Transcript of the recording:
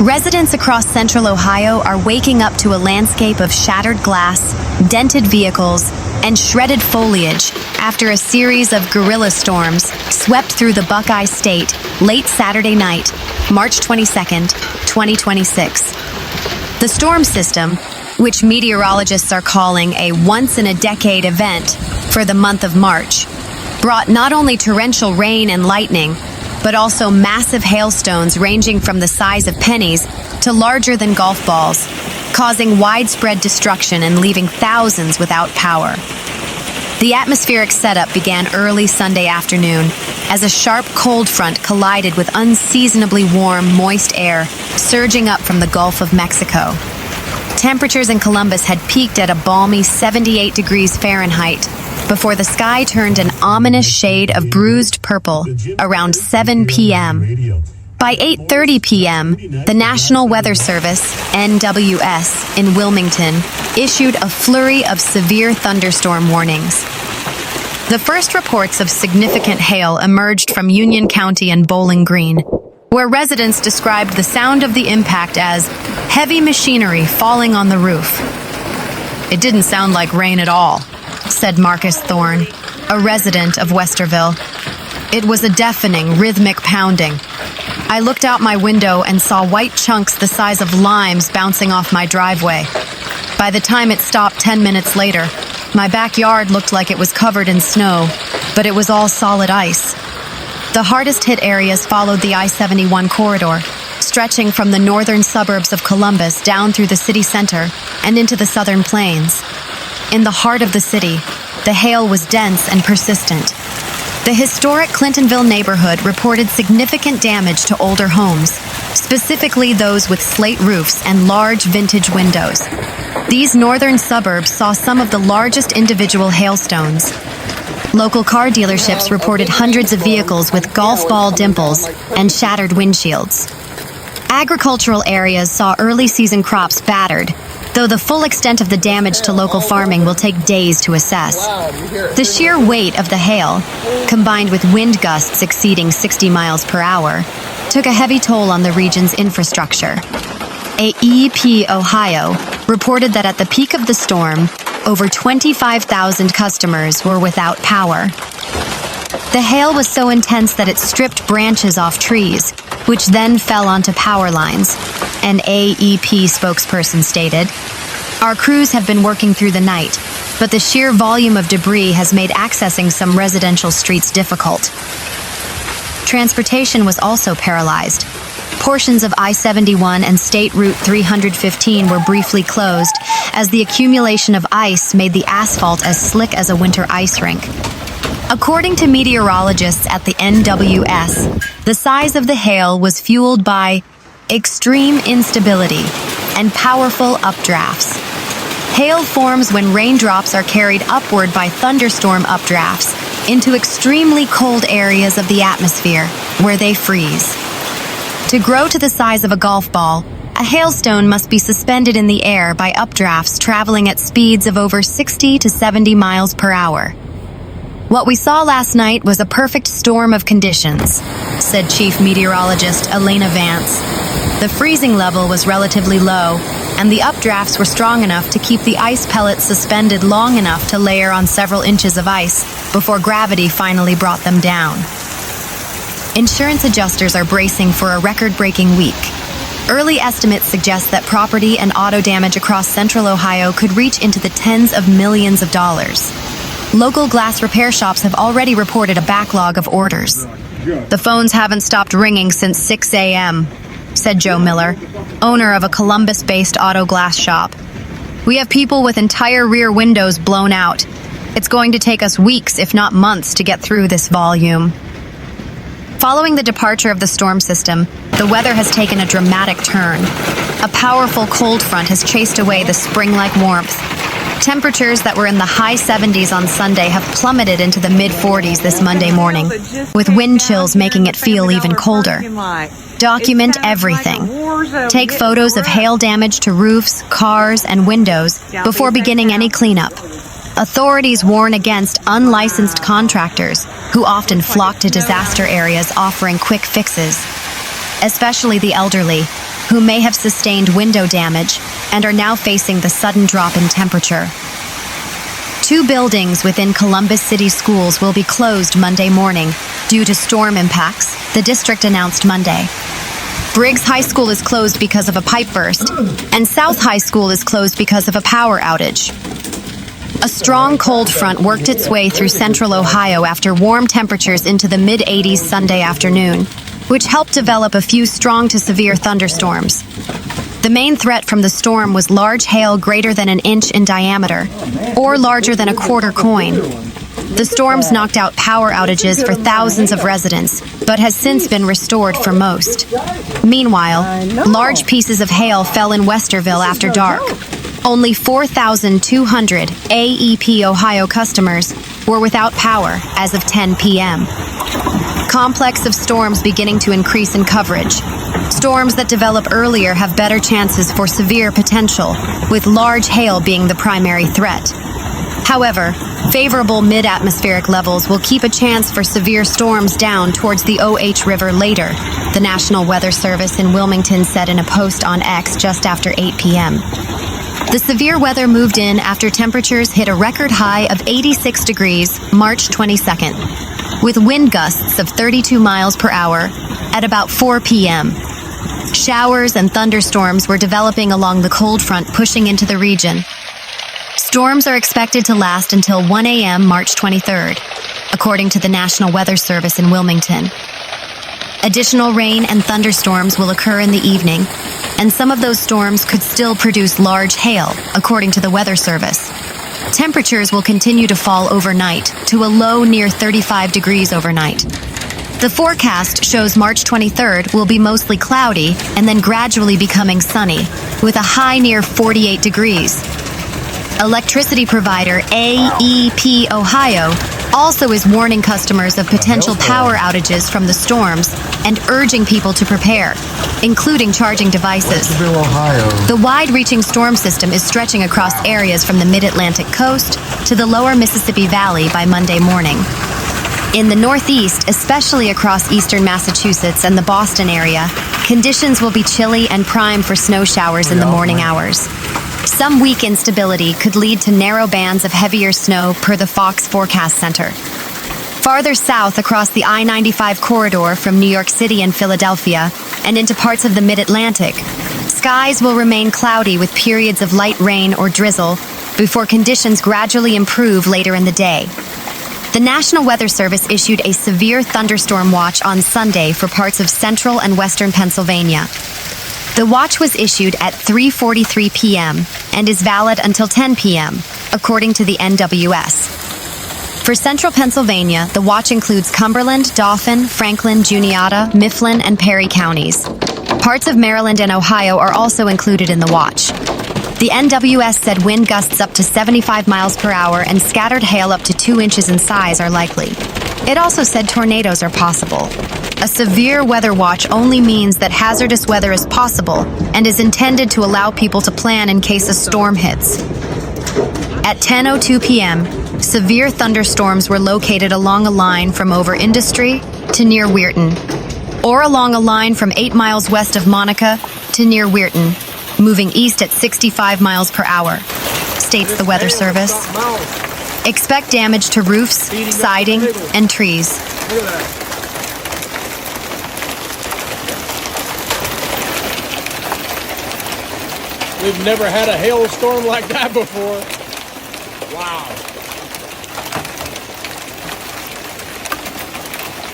Residents across central Ohio are waking up to a landscape of shattered glass, dented vehicles, and shredded foliage after a series of guerrilla storms swept through the Buckeye State late Saturday night, March 22nd, 2026. The storm system, which meteorologists are calling a once-in-a-decade event for the month of March, brought not only torrential rain and lightning, but also massive hailstones ranging from the size of pennies to larger than golf balls, causing widespread destruction and leaving thousands without power. The atmospheric setup began early Sunday afternoon as a sharp cold front collided with unseasonably warm, moist air surging up from the Gulf of Mexico. Temperatures in Columbus had peaked at a balmy 78 degrees Fahrenheit before the sky turned an ominous shade of bruised purple around 7 p.m. By 8:30 p.m., the National Weather Service, NWS, in Wilmington issued a flurry of severe thunderstorm warnings. The first reports of significant hail emerged from Union County and Bowling Green, where residents described the sound of the impact as heavy machinery falling on the roof. "It didn't sound like rain at all," said Marcus Thorne, a resident of Westerville. "It was a deafening, rhythmic pounding. I looked out my window and saw white chunks the size of limes bouncing off my driveway. By the time it stopped 10 minutes later, my backyard looked like it was covered in snow, but it was all solid ice." The hardest hit areas followed the I-71 corridor, stretching from the northern suburbs of Columbus down through the city center and into the southern plains. In the heart of the city, the hail was dense and persistent. The historic Clintonville neighborhood reported significant damage to older homes, specifically those with slate roofs and large vintage windows. These northern suburbs saw some of the largest individual hailstones. Local car dealerships reported hundreds of vehicles with golf ball dimples and shattered windshields. Agricultural areas saw early season crops battered, though the full extent of the damage to local farming will take days to assess. The sheer weight of the hail, combined with wind gusts exceeding 60 miles per hour, took a heavy toll on the region's infrastructure. AEP Ohio reported that at the peak of the storm, over 25,000 customers were without power. The hail was so intense that it stripped branches off trees, which then fell onto power lines, an AEP spokesperson stated. "Our crews have been working through the night, but the sheer volume of debris has made accessing some residential streets difficult." Transportation was also paralyzed. Portions of I-71 and State Route 315 were briefly closed as the accumulation of ice made the asphalt as slick as a winter ice rink. According to meteorologists at the NWS, the size of the hail was fueled by extreme instability and powerful updrafts. Hail forms when raindrops are carried upward by thunderstorm updrafts into extremely cold areas of the atmosphere, where they freeze. To grow to the size of a golf ball, a hailstone must be suspended in the air by updrafts traveling at speeds of over 60 to 70 miles per hour. "What we saw last night was a perfect storm of conditions," said Chief Meteorologist Elena Vance. "The freezing level was relatively low, and the updrafts were strong enough to keep the ice pellets suspended long enough to layer on several inches of ice before gravity finally brought them down." Insurance adjusters are bracing for a record-breaking week. Early estimates suggest that property and auto damage across central Ohio could reach into the tens of millions of dollars. Local glass repair shops have already reported a backlog of orders. "The phones haven't stopped ringing since 6 a.m., said Joe Miller, owner of a Columbus-based auto glass shop. "We have people with entire rear windows blown out. It's going to take us weeks, if not months, to get through this volume." Following the departure of the storm system, the weather has taken a dramatic turn. A powerful cold front has chased away the spring-like warmth. Temperatures that were in the high 70s on Sunday have plummeted into the mid-40s this Monday morning, with wind chills making it feel even colder. Document everything. Take photos of hail damage to roofs, cars, and windows before beginning any cleanup. Authorities warn against unlicensed contractors who often flock to disaster areas offering quick fixes, especially the elderly, who may have sustained window damage and are now facing the sudden drop in temperature. 2 buildings within Columbus City schools will be closed Monday morning due to storm impacts, the district announced Monday. Briggs High School is closed because of a pipe burst, and South High School is closed because of a power outage. A strong cold front worked its way through central Ohio after warm temperatures into the mid-80s Sunday afternoon, which helped develop a few strong to severe thunderstorms. The main threat from the storm was large hail greater than an inch in diameter, or larger than a quarter coin. The storms knocked out power outages for thousands of residents, but has since been restored for most. Meanwhile, large pieces of hail fell in Westerville after dark. Only 4,200 AEP Ohio customers were without power as of 10 p.m. Complex of storms beginning to increase in coverage. Storms that develop earlier have better chances for severe potential, with large hail being the primary threat. However, favorable mid-atmospheric levels will keep a chance for severe storms down towards the OH River later, the National Weather Service in Wilmington said in a post on X just after 8 p.m. The severe weather moved in after temperatures hit a record high of 86 degrees March 22nd, with wind gusts of 32 miles per hour at about 4 p.m. Showers and thunderstorms were developing along the cold front pushing into the region. Storms are expected to last until 1 a.m. March 23rd, according to the National Weather Service in Wilmington. Additional rain and thunderstorms will occur in the evening, and some of those storms could still produce large hail, according to the Weather Service. Temperatures will continue to fall overnight to a low near 35 degrees overnight. The forecast shows March 23rd will be mostly cloudy and then gradually becoming sunny, with a high near 48 degrees. Electricity provider AEP Ohio also is warning customers of potential power outages from the storms and urging people to prepare, including charging devices. Westerville, Ohio. The wide-reaching storm system is stretching across areas from the mid-Atlantic coast to the lower Mississippi Valley by Monday morning. In the Northeast, especially across eastern Massachusetts and the Boston area, conditions will be chilly and prime for snow showers in the morning hours. Some weak instability could lead to narrow bands of heavier snow per the Fox Forecast Center. Farther south across the I-95 corridor from New York City and Philadelphia and into parts of the mid-Atlantic, skies will remain cloudy with periods of light rain or drizzle before conditions gradually improve later in the day. The National Weather Service issued a severe thunderstorm watch on Sunday for parts of central and western Pennsylvania. The watch was issued at 3:43 p.m. and is valid until 10 p.m., according to the NWS. For central Pennsylvania, the watch includes Cumberland, Dauphin, Franklin, Juniata, Mifflin, and Perry counties. Parts of Maryland and Ohio are also included in the watch. The NWS said wind gusts up to 75 miles per hour and scattered hail up to 2 inches in size are likely. It also said tornadoes are possible. A severe weather watch only means that hazardous weather is possible and is intended to allow people to plan in case a storm hits. At 10:02 p.m., severe thunderstorms were located along a line from over Industry to near Weirton, or along a line from 8 miles west of Monaca to near Weirton, moving east at 65 miles per hour, states the Weather Service. Expect damage to roofs, siding, and trees. We've never had a hailstorm like that before. Wow.